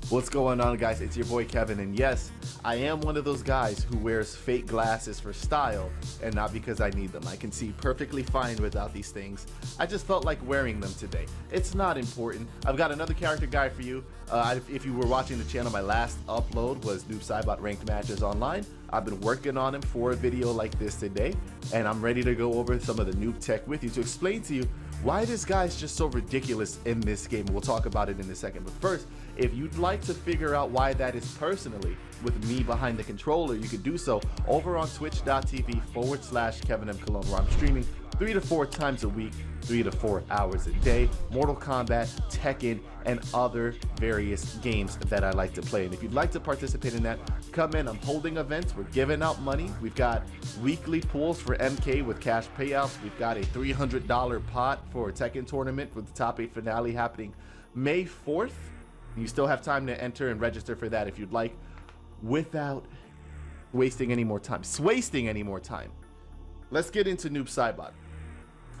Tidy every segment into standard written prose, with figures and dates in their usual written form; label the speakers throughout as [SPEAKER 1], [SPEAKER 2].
[SPEAKER 1] What's going on, guys? It's your boy Kevin, and yes, I am one of those guys who wears fake glasses for style and not because I need them. I can see perfectly fine without these things. I just felt like wearing them today. It's not important. I've got another character guide for you. If you were watching the channel, my last upload was NOOB SAIBOT ranked matches online. I've been working on him for a video like this today, and I'm ready to go over some of the noob tech with you to explain to you why this guy's just so ridiculous in this game. We'll talk about it in a second, but first, if you'd like to figure out why that is personally with me behind the controller, you can do so over on twitch.tv/kevinmcolon, where I'm streaming 3 to 4 times a week, 3 to 4 hours a day, Mortal Kombat, Tekken, and other various games that I like to play. And if you'd like to participate in that, come in. I'm holding events. We're giving out money. We've got weekly pools for MK with cash payouts. We've got a $300 pot for a Tekken tournament with the top 8 finale happening May 4th. You still have time to enter and register for that if you'd like, without wasting any more time. Let's get into NOOB SAIBOT.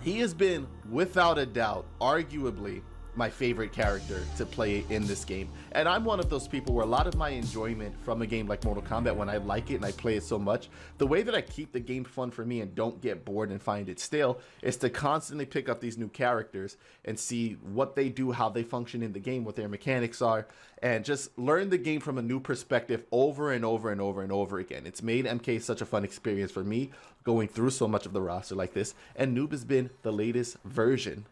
[SPEAKER 1] He has been, without a doubt, arguably my favorite character to play in this game. And I'm one of those people where a lot of my enjoyment from a game like Mortal Kombat, when I like it and I play it so much, the way that I keep the game fun for me and don't get bored and find it stale is to constantly pick up these new characters and see what they do, how they function in the game, what their mechanics are, and just learn the game from a new perspective over and over and over and over again. It's made MK such a fun experience for me going through so much of the roster like this, and Noob has been the latest version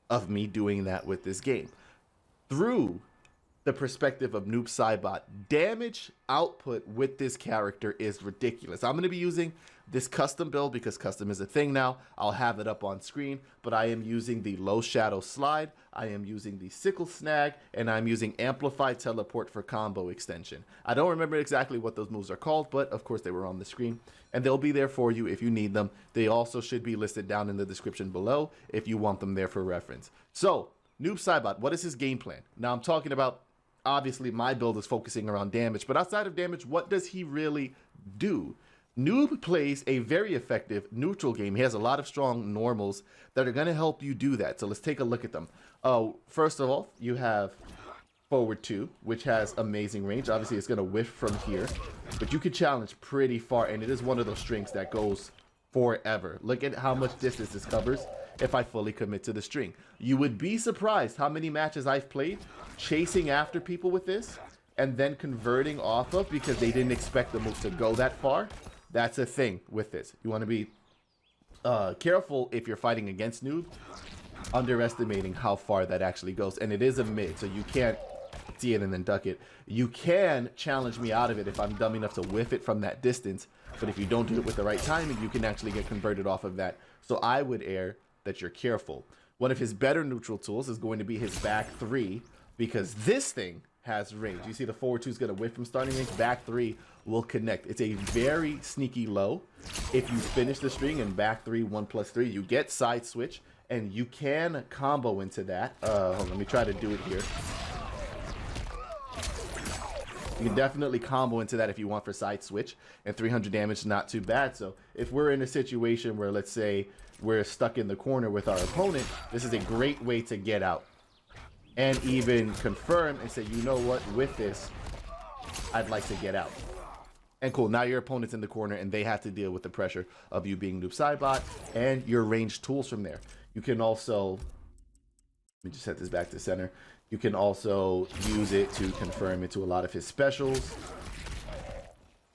[SPEAKER 1] of me doing that with this game. Through the perspective of NOOB SAIBOT, damage output with this character is ridiculous. I'm going to be using this custom build because custom is a thing now. I'll have it up on screen, but I am using the low shadow slide, I am using the Sickle Snag, and I'm using amplified teleport for combo extension. I don't remember exactly what those moves are called, but of course they were on the screen, and they'll be there for you if you need them. They also should be listed down in the description below if you want them there for reference. So, NOOB SAIBOT, what is his game plan? Now I'm talking about, obviously my build is focusing around damage, but outside of damage, what does he really do? Noob plays a very effective neutral game. He has a lot of strong normals that are going to help you do that. So let's take a look at them. First of all, you have forward 2, which has amazing range. Obviously, it's going to whiff from here, but you can challenge pretty far, and it is one of those strings that goes forever. Look at how much distance this covers if I fully commit to the string. You would be surprised how many matches I've played chasing after people with this and then converting off of because they didn't expect the move to go that far. That's a thing with this. You want to be careful if you're fighting against Noob, underestimating how far that actually goes. And it is a mid, so you can't see it and then duck it. You can challenge me out of it if I'm dumb enough to whiff it from that distance, but if you don't do it with the right timing, you can actually get converted off of that. So I would err that you're careful. One of his better neutral tools is going to be his back 3, because this thing has range. You see the forward 2 is going to whiff from starting range, back 3 will connect. It's a very sneaky low. If you finish the string and back 3, 1+3, you get side switch, and you can combo into that. Hold on, let me try to do it here. You can definitely combo into that if you want for side switch, and 300 damage is not too bad. So if we're in a situation where, let's say, we're stuck in the corner with our opponent, this is a great way to get out and even confirm and say, you know what, with this, I'd like to get out. And cool, now your opponent's in the corner and they have to deal with the pressure of you being NOOB SAIBOT and your ranged tools from there. You can also, let me just set this back to center. You can also use it to confirm into a lot of his specials.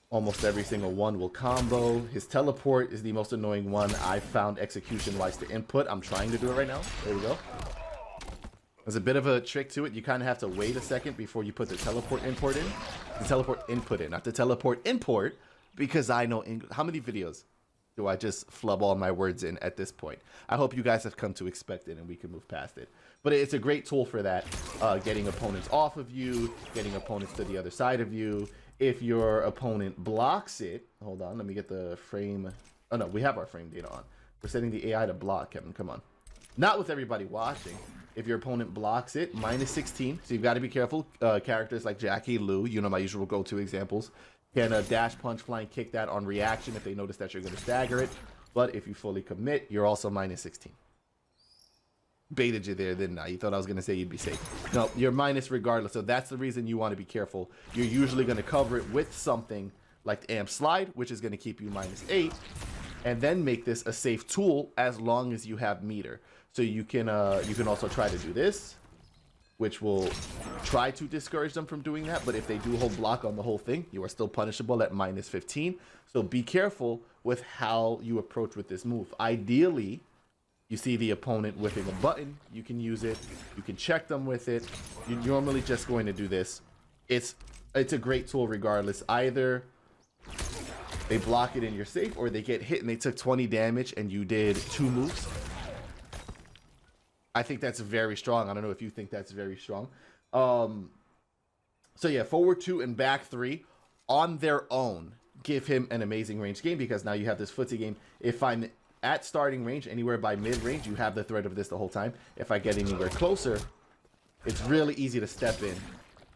[SPEAKER 1] Almost every single one will combo. His teleport is the most annoying one I found execution-wise to input. I'm trying to do it right now. There we go. There's a bit of a trick to it. You kind of have to wait a second before you put the teleport import in. The teleport input in, not the teleport import, because I know English. How many videos do I just flub all my words in at this point? I hope you guys have come to expect it and we can move past it. But it's a great tool for that, getting opponents off of you, getting opponents to the other side of you. If your opponent blocks it, hold on, let me get the frame. Oh no, we have our frame data on. We're setting the AI to block, Kevin, come on. Not with everybody watching. If your opponent blocks it, -16. So you've got to be careful. Characters like Jackie, Lou, you know my usual go-to examples, can dash, punch, flying kick that on reaction if they notice that you're going to stagger it. But if you fully commit, you're also -16. baited you there, didn't I? You thought I was going to say you'd be safe. No, you're minus regardless, so that's the reason you want to be careful. You're usually going to cover it with something like the amp slide, which is going to keep you -8, and then make this a safe tool as long as you have meter. So you can also try to do this, which will try to discourage them from doing that. But if they do hold block on the whole thing, you are still punishable at -15. So be careful with how you approach with this move. Ideally, you see the opponent whipping a button, you can use it. You can check them with it. You're normally just going to do this. It's a great tool regardless. Either they block it and you're safe, or they get hit and they took 20 damage and you did 2 moves. I think that's very strong. I don't know if you think that's very strong. So yeah, forward 2 and back 3 on their own give him an amazing range game, because now you have this footsie game. If I'm at starting range, anywhere by mid range, you have the threat of this the whole time. If I get anywhere closer, it's really easy to step in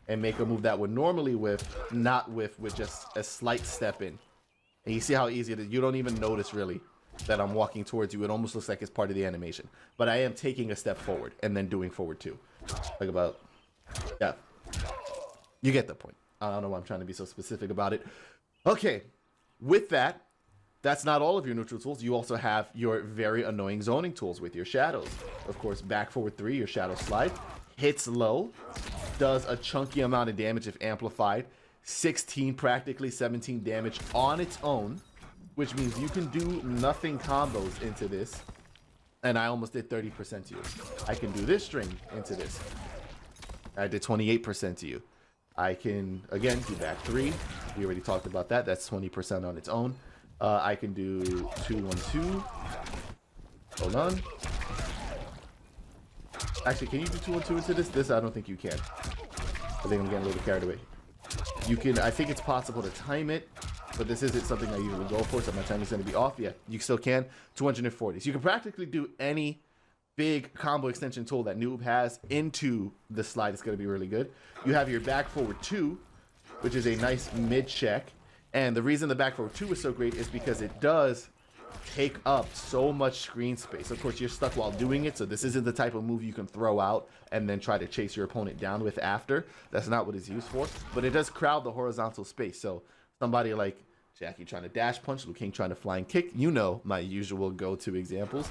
[SPEAKER 1] and make a move that would normally whiff, not whiff, with just a slight step in. And you see how easy it is. You don't even notice really that I'm walking towards you. It almost looks like it's part of the animation. But I am taking a step forward and then doing forward 2. Like about, yeah. You get the point. I don't know why I'm trying to be so specific about it. Okay, with that, that's not all of your neutral tools. You also have your very annoying zoning tools with your shadows. Of course, back forward 3, your shadow slide. Hits low, does a chunky amount of damage if amplified. 16, practically 17 damage on its own, which means you can do nothing combos into this. And I almost did 30% to you. I can do this string into this. I did 28% to you. I can, again, do back 3. We already talked about that. That's 20% on its own. I can do 2-1-2. Hold on. Actually, can you do 2-1-2 into this? This, I don't think you can. I think I'm getting a little carried away. You can, I think it's possible to time it, but this isn't something I usually go for, so my time is going to be off. Yeah, you still can. 240. So you can practically do any big combo extension tool that Noob has into the slide. It's going to be really good. You have your back forward 2, which is a nice mid check. And the reason the back forward 2 is so great is because it does take up so much screen space. Of course, you're stuck while doing it, so this isn't the type of move you can throw out and then try to chase your opponent down with after. That's not what it's used for. But it does crowd the horizontal space. So somebody like Jackie trying to dash punch, Liu Kang trying to flying kick, you know my usual go-to examples.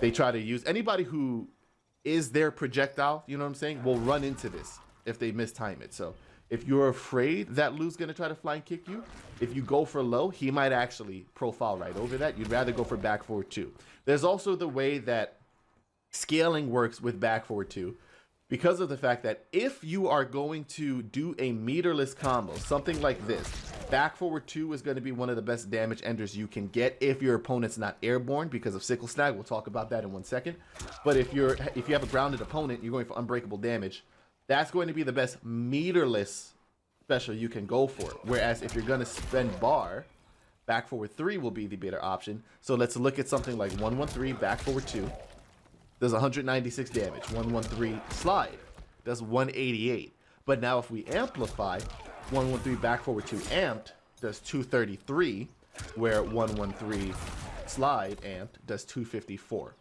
[SPEAKER 1] They try to use anybody who is their projectile, you know what I'm saying, will run into this if they mistime it. So if you're afraid that Liu's going to try to flying kick you, if you go for low, he might actually profile right over that. You'd rather go for back forward 2. There's also the way that scaling works with back forward 2, because of the fact that if you are going to do a meterless combo, something like this, back forward 2 is going to be one of the best damage enders you can get if your opponent's not airborne because of Sickle Snag. We'll talk about that in 1 second. But if you have a grounded opponent, you're going for unbreakable damage. That's going to be the best meterless special you can go for. Whereas if you're going to spend bar, back forward 3 will be the better option. So let's look at something like 113 back forward 2. Does 196 damage. 113 slide does 188. But now if we amplify, 113 back forward 2 amped does 233, where 113 slide amped does 254.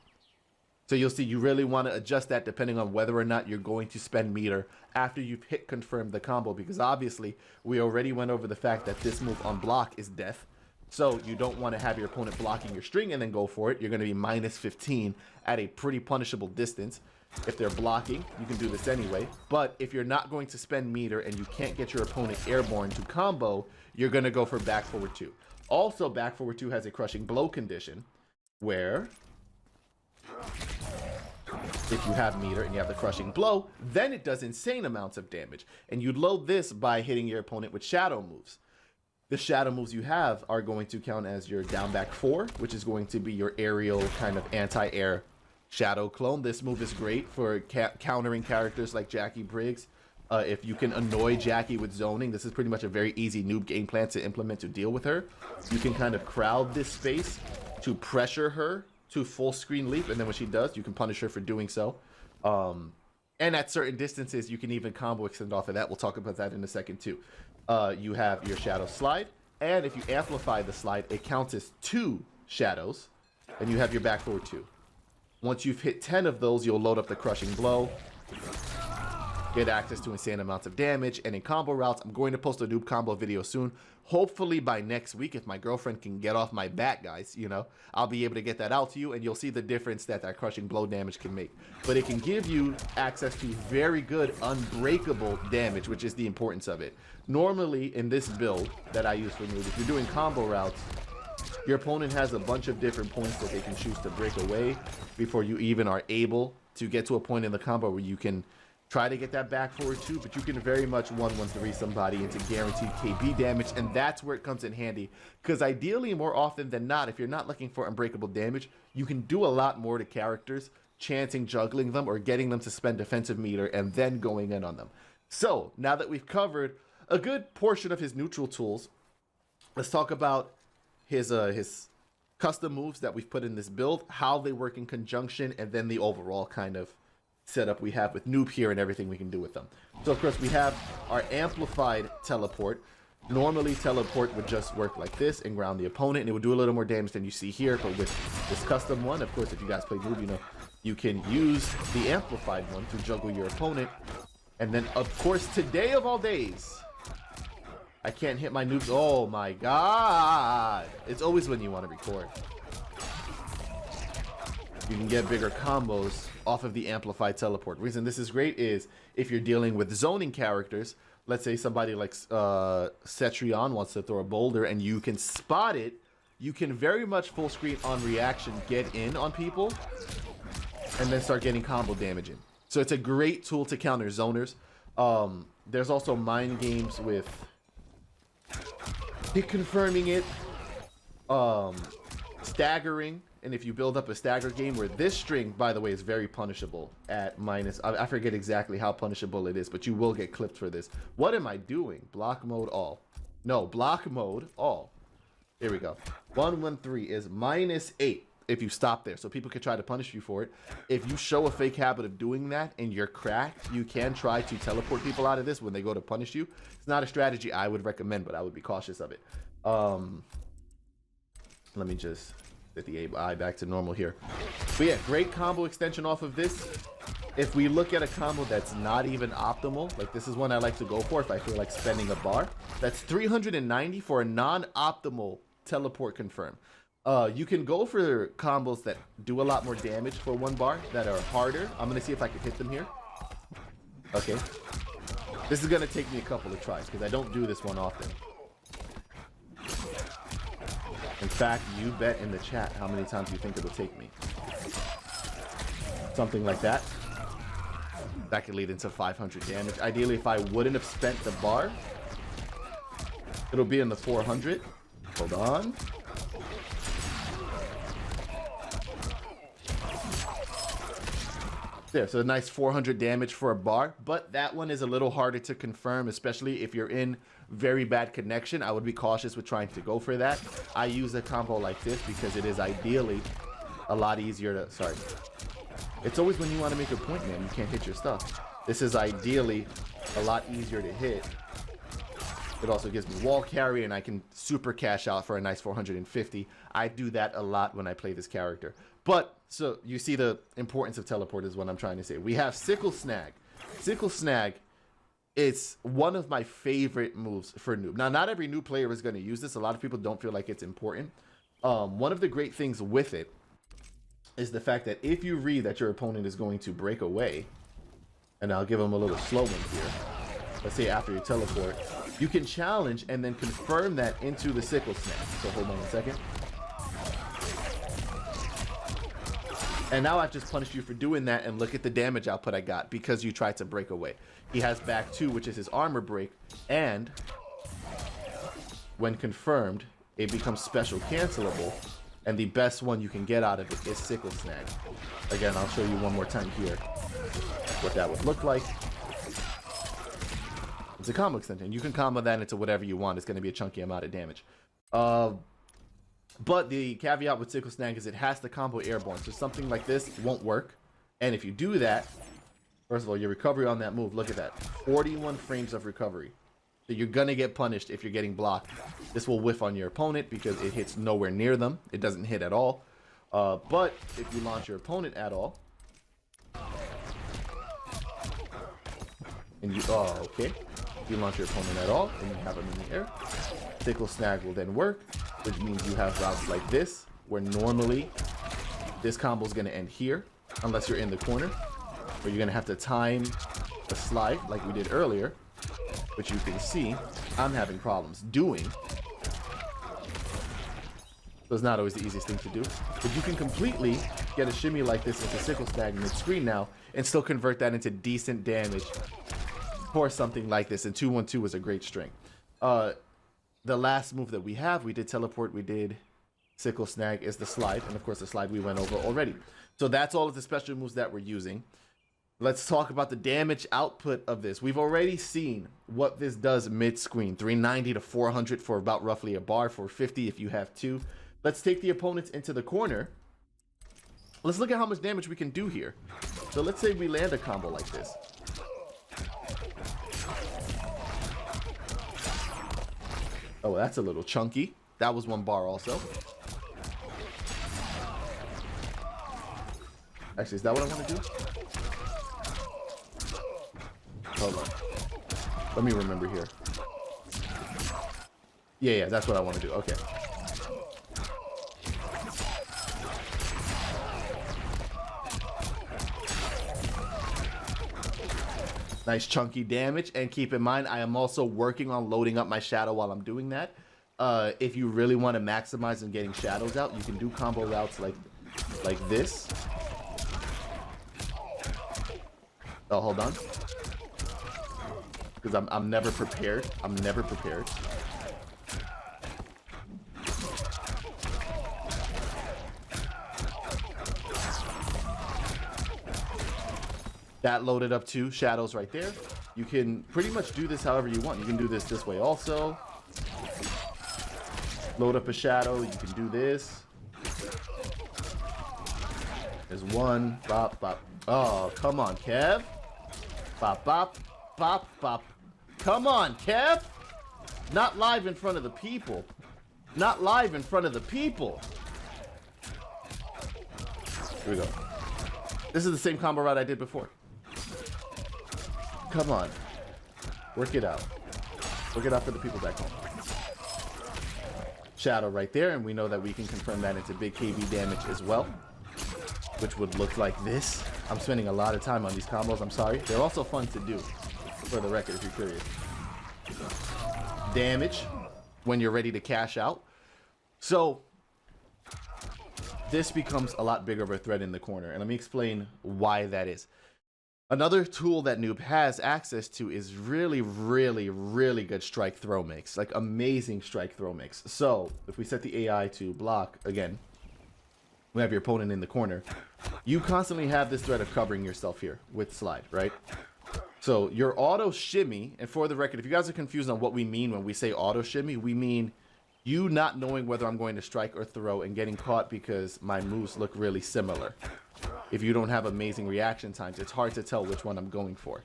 [SPEAKER 1] So you'll see you really want to adjust that depending on whether or not you're going to spend meter after you've hit confirm the combo, because obviously we already went over the fact that this move on block is death. So you don't want to have your opponent blocking your string and then go for it. You're going to be -15 at a pretty punishable distance. If they're blocking, you can do this anyway. But if you're not going to spend meter and you can't get your opponent airborne to combo, you're going to go for back forward 2. Also, back forward 2 has a crushing blow condition where if you have meter and you have the crushing blow, then it does insane amounts of damage. And you load this by hitting your opponent with shadow moves. The shadow moves you have are going to count as your down back 4, which is going to be your aerial kind of anti-air shadow clone. This move is great for countering characters like Jackie Briggs. If you can annoy Jackie with zoning, this is pretty much a very easy noob game plan to implement to deal with her. You can kind of crowd this space to pressure her to full screen leap, and then when she does, you can punish her for doing so. And at certain distances, you can even combo extend off of that. We'll talk about that in a second too. You have your shadow slide, and if you amplify the slide, it counts as 2 shadows, and you have your back forward 2. Once you've hit 10 of those, you'll load up the Crushing Blow, get access to insane amounts of damage, and in combo routes, I'm going to post a noob combo video soon. Hopefully by next week, if my girlfriend can get off my back, guys, you know, I'll be able to get that out to you, and you'll see the difference that that Crushing Blow damage can make. But it can give you access to very good unbreakable damage, which is the importance of it. Normally, in this build that I use for noob, if you're doing combo routes, your opponent has a bunch of different points that they can choose to break away before you even are able to get to a point in the combo where you can try to get that back forward too, but you can very much 1-1-3 somebody into guaranteed KB damage, and that's where it comes in handy. Because ideally, more often than not, if you're not looking for unbreakable damage, you can do a lot more to characters, chancing, juggling them, or getting them to spend defensive meter and then going in on them. So, now that we've covered a good portion of his neutral tools, let's talk about his custom moves that we've put in this build, how they work in conjunction, and then the overall kind of setup we have with Noob here and everything we can do with them. So of course we have our amplified teleport. Normally teleport would just work like this and ground the opponent, and it would do a little more damage than you see here. But with this custom one, of course, if you guys play Noob, you know you can use the amplified one to juggle your opponent. And then of course, today of all days, I can't hit my noobs. Oh my god, it's always when you want to record. You can get bigger combos off of the amplified teleport. Reason this is great is if you're dealing with zoning characters, let's say somebody like Cetrion wants to throw a boulder and you can spot it, you can very much full screen on reaction get in on people and then start getting combo damage in. So it's a great tool to counter zoners. There's also mind games with hit confirming it, staggering. And if you build up a stagger game where this string, by the way, is very punishable at minus, I forget exactly how punishable it is, but you will get clipped for this. What am I doing? Block mode all. No, block mode all. Here we go. 1-1-3 is -8 if you stop there. So people can try to punish you for it. If you show a fake habit of doing that and you're cracked, you can try to teleport people out of this when they go to punish you. It's not a strategy I would recommend, but I would be cautious of it. Let me just get the AI back to normal here. But yeah, great combo extension off of this. If we look at a combo that's not even optimal, like this is one I like to go for if I feel like spending a bar, that's 390 for a non-optimal teleport confirm. You can go for combos that do a lot more damage for 1 bar that are harder. I'm gonna see if I can hit them here. Okay, this is gonna take me a couple of tries because I don't do this one often. In fact, you bet in the chat how many times you think it'll take me. Something like that. That could lead into 500 damage. Ideally, if I wouldn't have spent the bar, it'll be in the 400. Hold on. There, so a nice 400 damage for a bar, but that one is a little harder to confirm, especially if you're in very bad connection. I would be cautious with trying to go for that. I use a combo like this because it is ideally a lot easier to, sorry. It's always when you want to make a point, man, you can't hit your stuff. This is ideally a lot easier to hit. It also gives me wall carry and I can super cash out for a nice 450. I do that a lot when I play this character. But, so you see the importance of teleport is what I'm trying to say. We have Sickle Snag. Sickle Snag, it's one of my favorite moves for noob. Now, not every new player is going to use this. A lot of people don't feel like it's important. One of the great things with it is the fact that if you read that your opponent is going to break away, and I'll give them a little slow one here. Let's say after you teleport, you can challenge and then confirm that into the Sickle Snag. So hold on a second. And now I've just punished you for doing that, and look at the damage output I got because you tried to break away. He has back 2, which is his armor break, and when confirmed, it becomes special cancelable, and the best one you can get out of it is Sickle Snag. Again, I'll show you one more time here what that would look like. It's a combo extension. You can combo that into whatever you want. It's going to be a chunky amount of damage. But the caveat with Sickle Snag is it has to combo airborne, so something like this won't work. And if you do that, first of all, your recovery on that move, look at that, 41 frames of recovery. So you're gonna get punished if you're getting blocked. This will whiff on your opponent because it hits nowhere near them. It doesn't hit at all. But if you launch your opponent at all, and you, okay. If you launch your opponent at all, and you have them in the air, Sickle Snag will then work, which means you have routes like this, where normally this combo is going to end here, unless you're in the corner, where you're going to have to time the slide like we did earlier, which you can see I'm having problems doing. So it's not always the easiest thing to do, but you can completely get a shimmy like this into Sickle Snag mid-screen now and still convert that into decent damage for something like this, and 2-1-2 is a great string. The last move that we have, we did teleport, we did Sickle Snag, is the slide, and of course the slide we went over already. So that's all of the special moves that we're using. Let's talk about the damage output of this. We've already seen what this does mid-screen, 390 to 400 for about roughly a bar, 450 if you have two. Let's take the opponents into the corner. Let's look at how much damage we can do here. So let's say we land a combo like this. Oh, that's a little chunky. That was one bar also. Actually, is that what I want to do? Hold on. Let me remember here. Yeah, that's what I want to do. Okay. Nice chunky damage, and keep in mind I am also working on loading up my shadow while I'm doing that. If you really want to maximize on getting shadows out, you can do combo routes like this. Oh, hold on, because I'm never prepared. I'm never prepared. That loaded up two shadows right there. You can pretty much do this however you want. You can do this way also. Load up a shadow. You can do this. There's one. Bop, bop. Oh, come on, Kev. Bop, bop, bop, bop. Come on, Kev. Not live in front of the people. Not live in front of the people. Here we go. This is the same combo route I did before. Come on. Work it out. Work it out for the people back home. Shadow right there, and we know that we can confirm that into big KB damage as well, which would look like this. I'm spending a lot of time on these combos. I'm sorry. They're also fun to do, for the record, if you're curious. Damage when you're ready to cash out. So this becomes a lot bigger of a threat in the corner, and let me explain why that is. Another tool that Noob has access to is really, really, really good strike throw mix, like amazing strike throw mix. So if we set the AI to block, again, we have your opponent in the corner. You constantly have this threat of covering yourself here with slide, right? So your auto shimmy, and for the record, if you guys are confused on what we mean when we say auto shimmy, we mean you not knowing whether I'm going to strike or throw and getting caught because my moves look really similar. If you don't have amazing reaction times, it's hard to tell which one I'm going for.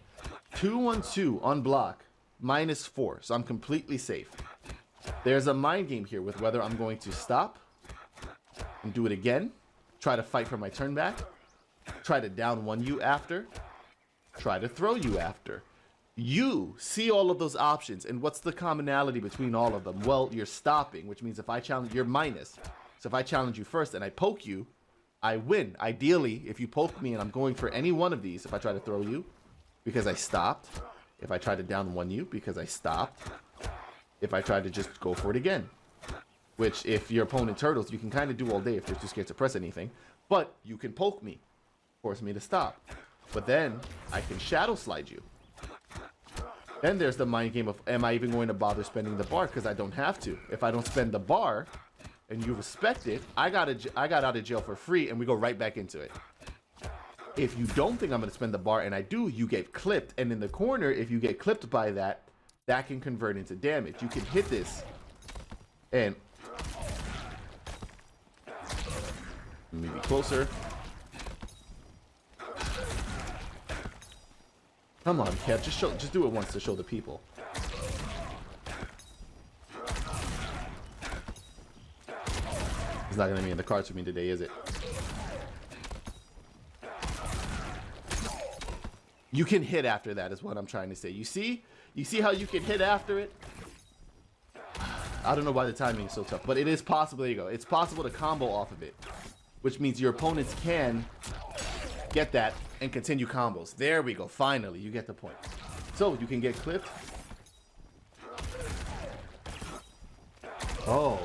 [SPEAKER 1] 2-1-2 on block, -4, so I'm completely safe. There's a mind game here with whether I'm going to stop and do it again, try to fight for my turn back, try to down one you after, try to throw you after. You see all of those options, and what's the commonality between all of them? Well, you're stopping, which means if I challenge, you're minus. So if I challenge you first and I poke you, I win. Ideally, if you poke me and I'm going for any one of these, if I try to throw you because I stopped, if I try to down one you because I stopped, if I try to just go for it again, which if your opponent turtles, you can kind of do all day if they're too scared to press anything, but you can poke me, force me to stop, but then I can shadow slide you. Then there's the mind game of, am I even going to bother spending the bar? Because I don't have to. If I don't spend the bar and you respect it, I got out of jail for free, and we go right back into it. If you don't think I'm going to spend the bar and I do, you get clipped. And in the corner, if you get clipped by that, that can convert into damage. You can hit this and maybe closer. Come on, Kev, just do it once to show the people. It's not gonna be in the cards for me today, is it? You can hit after that is what I'm trying to say. You see how you can hit after it? I don't know why the timing is so tough, but it is possible. There you go. It's possible to combo off of it, which means your opponents can get that and continue combos. There we go. Finally, you get the point. So you can get clipped. Oh,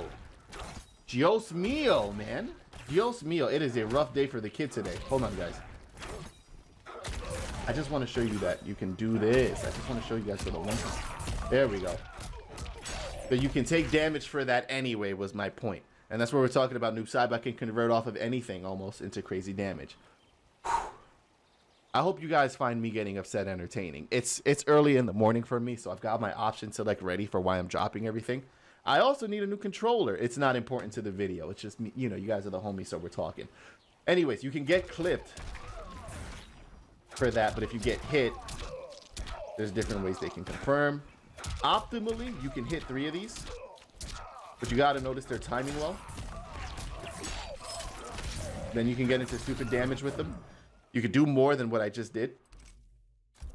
[SPEAKER 1] Dios mío, man. Dios mío. It is a rough day for the kid today. Hold on, guys. I just want to show you that you can do this. I just want to show you guys for the one time. There we go. But you can take damage for that anyway, was my point. And that's where we're talking about. Noob Saibot can convert off of anything almost into crazy damage. I hope you guys find me getting upset entertaining. It's early in the morning for me, so I've got my options select ready for why I'm dropping everything. I also need a new controller. It's not important to the video. It's just me, you know, you guys are the homies, so we're talking. Anyways, you can get clipped for that, but if you get hit, there's different ways they can confirm. Optimally, you can hit 3 of these, but you got to notice their timing well. Then you can get into stupid damage with them. You could do more than what I just did.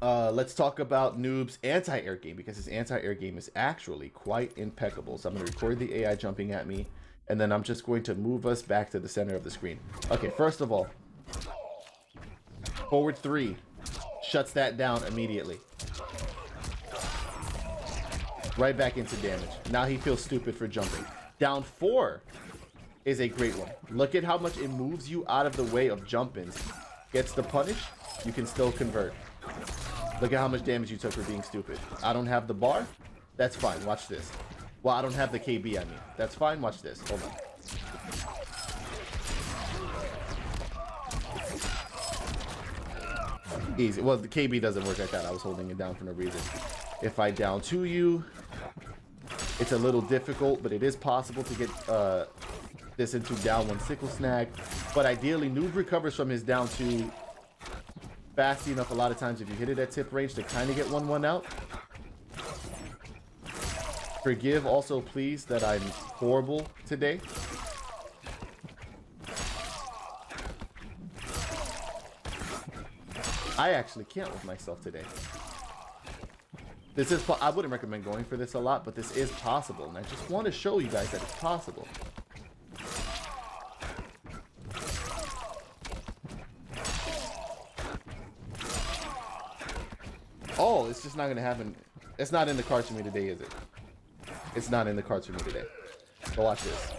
[SPEAKER 1] Let's talk about Noob's anti-air game, because his anti-air game is actually quite impeccable. So I'm going to record the AI jumping at me, and then I'm just going to move us back to the center of the screen. Okay, first of all, forward 3 shuts that down immediately. Right back into damage. Now he feels stupid for jumping. Down 4 is a great one. Look at how much it moves you out of the way of jump-ins. Gets the punish, you can still convert. Look at how much damage you took for being stupid. I don't have the bar. That's fine. Watch this. Well, I don't have the KB, I mean. That's fine. Watch this. Hold on. Easy. Well, the KB doesn't work like that. I was holding it down for no reason. If I down 2 you, it's a little difficult, but it is possible to get this into down 1 Sickle Snag. But ideally, Noob recovers from his down 2 fast enough a lot of times if you hit it at tip range to kind of get 1-1 out. Forgive also, please, that I'm horrible today. I actually can't with myself today. This is, I wouldn't recommend going for this a lot, but this is possible, and I just want to show you guys that it's possible. Oh, it's just not going to happen. It's not in the cards for me today, is it? It's not in the cards for me today. So watch this.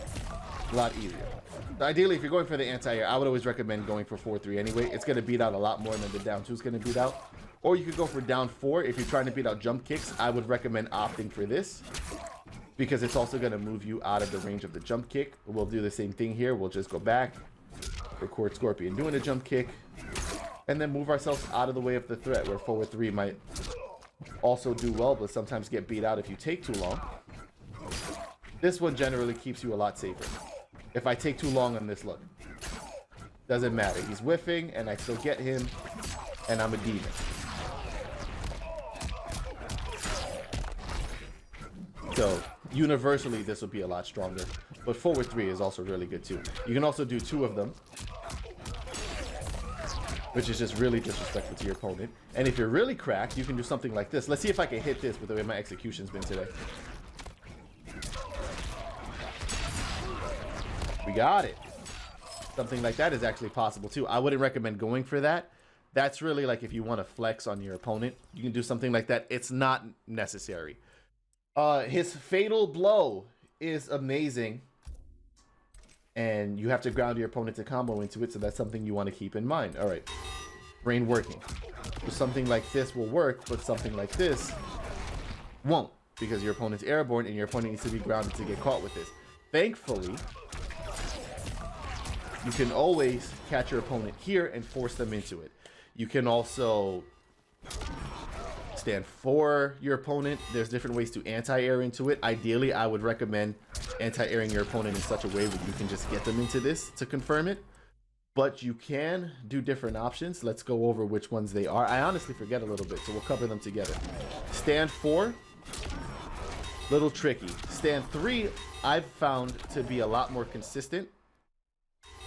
[SPEAKER 1] A lot easier. Ideally, if you're going for the anti-air, I would always recommend going for 4-3 anyway. It's going to beat out a lot more than the down 2 is going to beat out. Or you could go for down 4. If you're trying to beat out jump kicks, I would recommend opting for this, because it's also going to move you out of the range of the jump kick. We'll do the same thing here. We'll just go back, record Scorpion doing a jump kick, and then move ourselves out of the way of the threat, where forward 3 might also do well, but sometimes get beat out if you take too long. This one generally keeps you a lot safer. If I take too long on this, look, doesn't matter. He's whiffing, and I still get him, and I'm a demon. So universally, this will be a lot stronger. But forward 3 is also really good too. You can also do 2 of them, which is just really disrespectful to your opponent. And if you're really cracked, you can do something like this. Let's see if I can hit this with the way my execution's been today. We got it. Something like that is actually possible too. I wouldn't recommend going for that. That's really like if you want to flex on your opponent, you can do something like that. It's not necessary. His fatal blow is amazing, and you have to ground your opponent to combo into it, so that's something you want to keep in mind. All right, brain working. So something like this will work, but something like this won't, because your opponent's airborne and your opponent needs to be grounded to get caught with this. Thankfully, you can always catch your opponent here and force them into it. You can also stand for your opponent. There's different ways to anti-air into it. Ideally, I would recommend anti-airing your opponent in such a way where you can just get them into this to confirm it. But you can do different options. Let's go over which ones they are. I honestly forget a little bit, so we'll cover them together. Stand 4, little tricky. Stand 3, I've found to be a lot more consistent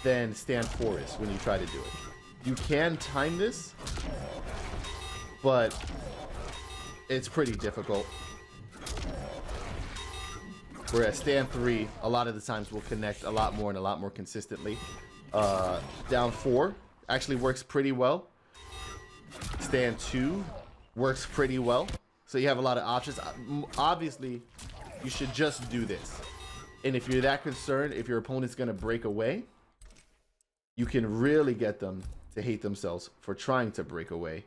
[SPEAKER 1] than stand 4 is when you try to do it. You can time this, but it's pretty difficult. Whereas stand 3, a lot of the times will connect a lot more and a lot more consistently. Down 4 actually works pretty well. Stand 2 works pretty well. So you have a lot of options. Obviously, you should just do this. And if you're that concerned, if your opponent's going to break away, you can really get them to hate themselves for trying to break away.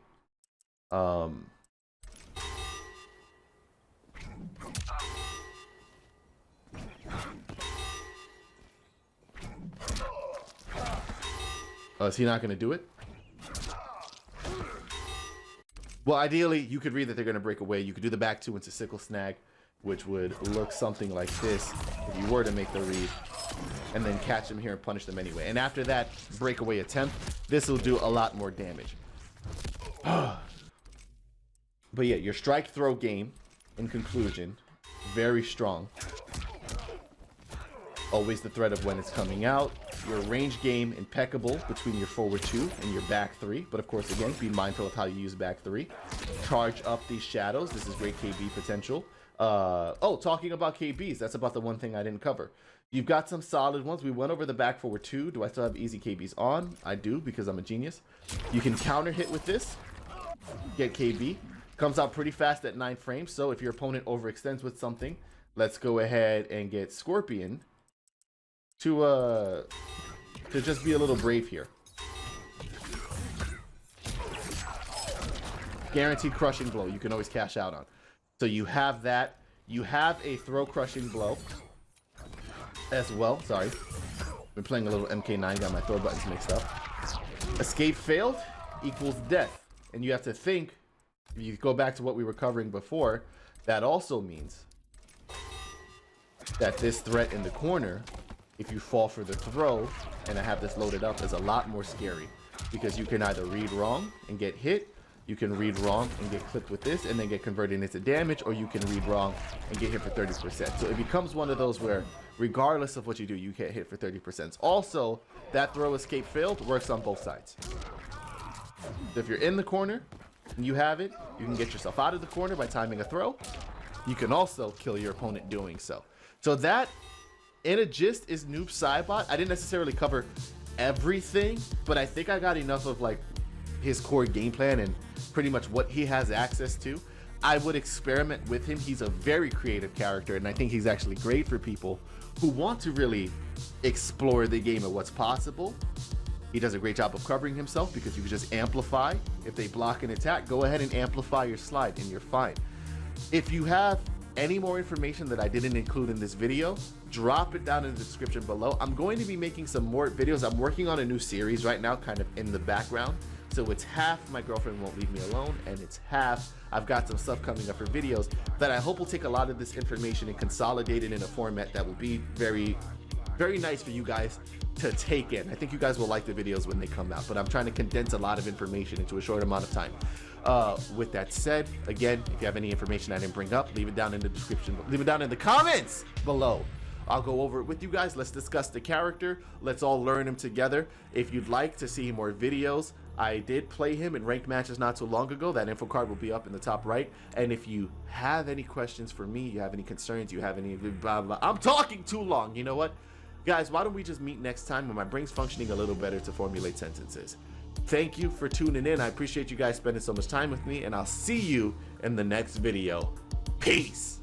[SPEAKER 1] Is he not going to do it? Well, ideally, you could read that they're going to break away. You could do the back 2 into Sickle Snag, which would look something like this if you were to make the read, and then catch them here and punish them anyway. And after that breakaway attempt, this will do a lot more damage. But yeah, your strike throw game, in conclusion, very strong. Always the threat of when it's coming out. Your range game, impeccable between your forward 2 and your back 3. But of course, again, be mindful of how you use back 3. Charge up these shadows. This is great KB potential. Oh, talking about KBs, that's about the one thing I didn't cover. You've got some solid ones. We went over the back forward 2. Do I still have easy KBs on? I do, because I'm a genius. You can counter hit with this. Get KB. Comes out pretty fast at 9 frames. So if your opponent overextends with something, let's go ahead and get Scorpion to just be a little brave here. Guaranteed crushing blow. You can always cash out on. So you have that. You have a throw crushing blow as well. Sorry. Been playing a little MK9. Got my throw buttons mixed up. Escape failed equals death. And you have to think, if you go back to what we were covering before, that also means that this threat in the corner, if you fall for the throw, and I have this loaded up, is a lot more scary. Because you can either read wrong and get hit, you can read wrong and get clipped with this and then get converted into damage, or you can read wrong and get hit for 30%. So it becomes one of those where, regardless of what you do, you get hit for 30%. Also, that throw escape failed works on both sides. So if you're in the corner and you have it, you can get yourself out of the corner by timing a throw. You can also kill your opponent doing so. So that, in a gist, is Noob Saibot. I didn't necessarily cover everything, but I think I got enough of like his core game plan and pretty much what he has access to. I would experiment with him. He's a very creative character, and I think he's actually great for people who want to really explore the game and what's possible. He does a great job of covering himself because you can just amplify. If they block an attack, go ahead and amplify your slide and you're fine. If you have any more information that I didn't include in this video, drop it down in the description below. I'm going to be making some more videos. I'm working on a new series right now, kind of in the background. So it's half My Girlfriend Won't Leave Me Alone, and it's half I've got some stuff coming up for videos that I hope will take a lot of this information and consolidate it in a format that will be very, very nice for you guys to take in. I think you guys will like the videos when they come out, but I'm trying to condense a lot of information into a short amount of time. With that said, again, if you have any information I didn't bring up, leave it down in the description, leave it down in the comments below. I'll go over it with you guys. Let's discuss the character. Let's all learn him together. If you'd like to see more videos, I did play him in ranked matches not too long ago. That info card will be up in the top right. And if you have any questions for me, you have any concerns, you have any blah, blah, I'm talking too long. You know what? Guys, why don't we just meet next time when my brain's functioning a little better to formulate sentences. Thank you for tuning in. I appreciate you guys spending so much time with me, and I'll see you in the next video. Peace.